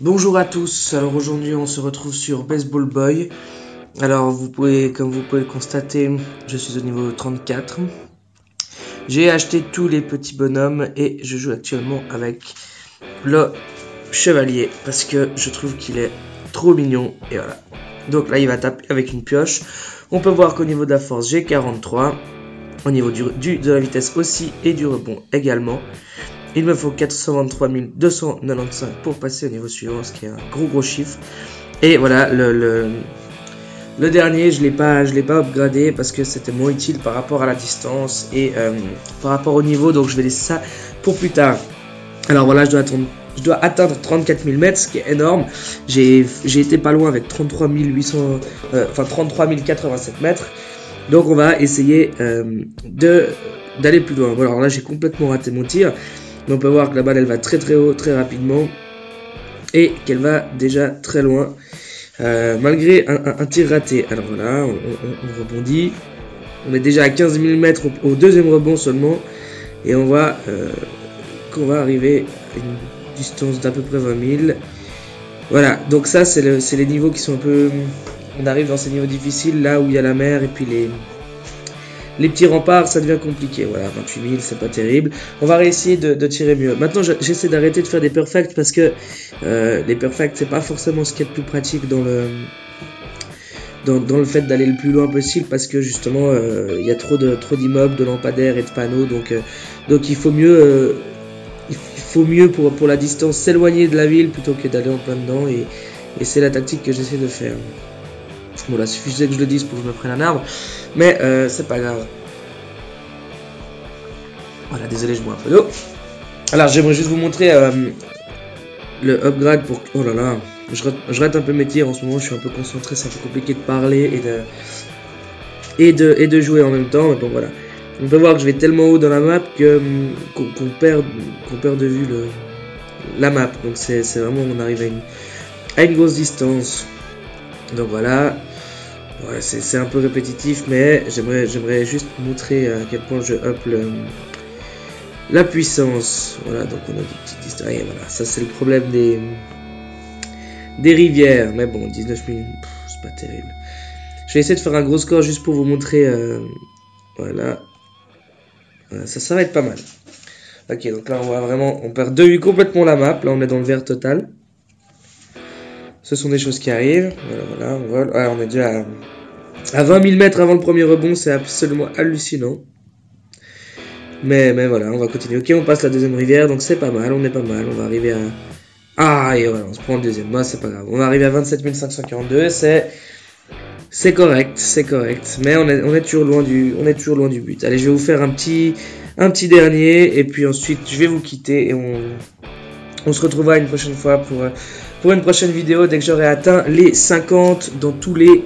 Bonjour à tous, alors aujourd'hui on se retrouve sur Baseball Boy. Alors comme vous pouvez le constater, je suis au niveau 34. J'ai acheté tous les petits bonhommes et je joue actuellement avec le chevalier parce que je trouve qu'il est trop mignon et voilà. Donc là il va taper avec une pioche. On peut voir qu'au niveau de la force j'ai 43, au niveau de la vitesse aussi et du rebond également. Il me faut 423 295 pour passer au niveau suivant, ce qui est un gros chiffre. Et voilà, le dernier, je l'ai pas upgradé parce que c'était moins utile par rapport à la distance et par rapport au niveau, donc je vais laisser ça pour plus tard. Alors voilà, je dois atteindre 34 000 mètres, ce qui est énorme. J'ai été pas loin avec 33 087 mètres. Donc on va essayer d'aller plus loin. Voilà, alors là j'ai complètement raté mon tir. Mais on peut voir que la balle elle va très haut, très rapidement. Et qu'elle va déjà très loin. Malgré un tir raté. Alors voilà, on rebondit. On est déjà à 15 000 mètres au deuxième rebond seulement. Et on voit qu'on va arriver à une distance d'à peu près 20 000. Voilà, donc ça c'est les niveaux qui sont un peu... On arrive dans ces niveaux difficiles, là où il y a la mer et puis les petits remparts, ça devient compliqué. Voilà, 28 000, c'est pas terrible. On va réessayer de tirer mieux. Maintenant, j'essaie d'arrêter de faire des perfects parce que les perfects, c'est pas forcément ce qui est le plus pratique dans le fait d'aller le plus loin possible parce que justement, il y a trop d'immeubles, de lampadaires et de panneaux. Donc il faut mieux pour la distance s'éloigner de la ville plutôt que d'aller en plein dedans. Et c'est la tactique que j'essaie de faire. Bon, là, suffisait que je le dise pour que je me prenne un arbre. Mais c'est pas grave. Voilà, désolé, je bois un peu d'eau. Alors, j'aimerais juste vous montrer le upgrade pour... Oh là là, je rate un peu mes tirs en ce moment. Je suis un peu concentré, c'est un peu compliqué de parler et de jouer en même temps. Mais bon, voilà. On peut voir que je vais tellement haut dans la map qu'on perd de vue la map. Donc, c'est vraiment... On arrive à une grosse distance. Donc voilà, ouais, c'est un peu répétitif, mais j'aimerais juste montrer à quel point je up la puissance. Voilà, donc on a des petites distances. Voilà, ça c'est le problème des rivières. Mais bon, 19 000, c'est pas terrible. Je vais essayer de faire un gros score juste pour vous montrer. Voilà, ça va être pas mal. Ok, donc là on voit vraiment, on perd de vue complètement la map. Là on est dans le vert total. Ce sont des choses qui arrivent. Voilà, on vole. Ouais, on est déjà à 20 000 mètres avant le premier rebond. C'est absolument hallucinant. Mais voilà, on va continuer. Ok, on passe la deuxième rivière. Donc c'est pas mal, on est pas mal. On va arriver à... Ah, et voilà, on se prend le deuxième. Moi, c'est pas grave. On va arriver à 27 542. C'est correct, c'est correct. Mais on est toujours loin du but. Allez, je vais vous faire un petit dernier. Et puis ensuite, je vais vous quitter. Et on se retrouvera une prochaine fois pour une prochaine vidéo dès que j'aurai atteint les 50 dans tous les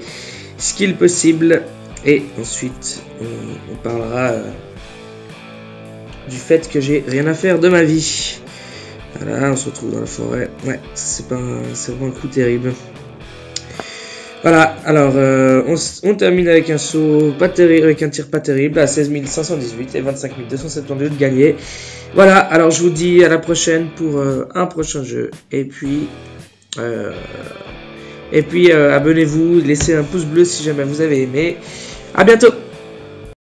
skills possibles. Et ensuite, on parlera du fait que j'ai rien à faire de ma vie. Voilà, on se retrouve dans la forêt. Ouais, c'est vraiment un coup terrible. Voilà, alors on termine avec un saut pas terrible, avec un tir pas terrible à 16 518 et 25 272 de gagné. Voilà, alors je vous dis à la prochaine pour un prochain jeu. Et puis abonnez-vous, laissez un pouce bleu si jamais vous avez aimé. À bientôt.